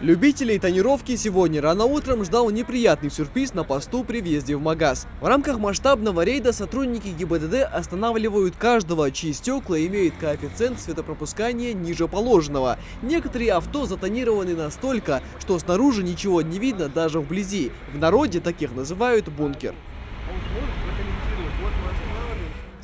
Любителей тонировки сегодня рано утром ждал неприятный сюрприз на посту при въезде в магаз. В рамках масштабного рейда сотрудники ГИБДД останавливают каждого, чьи стекла имеют коэффициент светопропускания ниже положенного. Некоторые авто затонированы настолько, что снаружи ничего не видно даже вблизи. В народе таких называют бункер.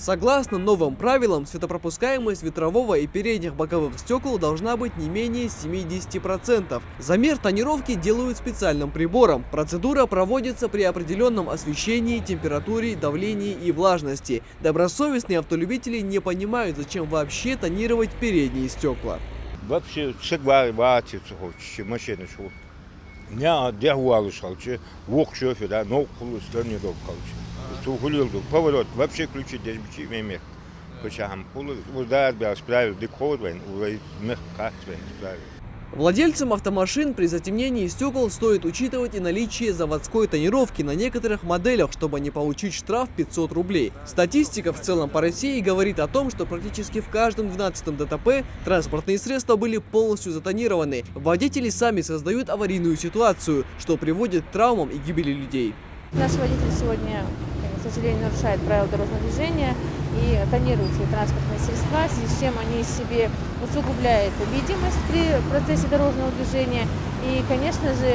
Согласно новым правилам, светопропускаемость ветрового и передних боковых стекол должна быть не менее 70%. Замер тонировки делают специальным прибором. Процедура проводится при определенном освещении, температуре, давлении и влажности. Добросовестные автолюбители не понимают, зачем вообще тонировать передние стекла. Вообще всегда бывает, машина шел. Я делал шалче, вок шофер, да, но холостер не дал калче. Поворот, вообще ключи здесь мех. Почему полу, удар был справил, декор вен, мягко справил. Владельцам автомашин при затемнении стекол стоит учитывать и наличие заводской тонировки на некоторых моделях, чтобы не получить штраф 500 рублей. Статистика в целом по России говорит о том, что практически в каждом 12-м ДТП транспортные средства были полностью затонированы. Водители сами создают аварийную ситуацию, что приводит к травмам и гибели людей. Наш водитель сегодня, к сожалению, нарушает правила дорожного движения и тонирует свои транспортные средства, в связи с чем они себе усугубляют видимость при процессе дорожного движения. И, конечно же,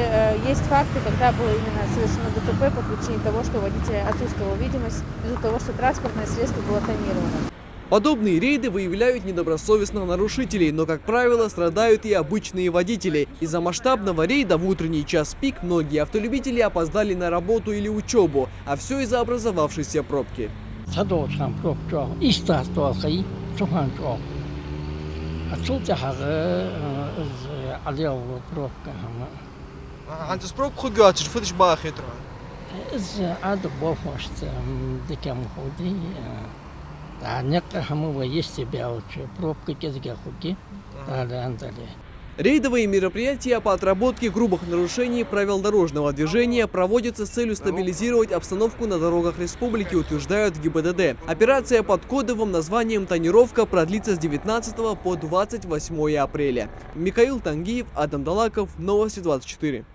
есть факты, когда было именно совершено ДТП по причине того, что у водителя отсутствовала видимость из-за того, что транспортное средство было тонировано. Подобные рейды выявляют недобросовестных нарушителей, но, как правило, страдают и обычные водители. Из-за масштабного рейда в утренний час пик многие автолюбители опоздали на работу или учебу, а все из-за образовавшейся пробки. Рейдовые мероприятия по отработке грубых нарушений правил дорожного движения проводятся с целью стабилизировать обстановку на дорогах республики, утверждают в ГИБДД. Операция под кодовым названием «Тонировка» продлится с 19 по 28 апреля. Михаил Тангиев, Адам Далаков, Новости 24.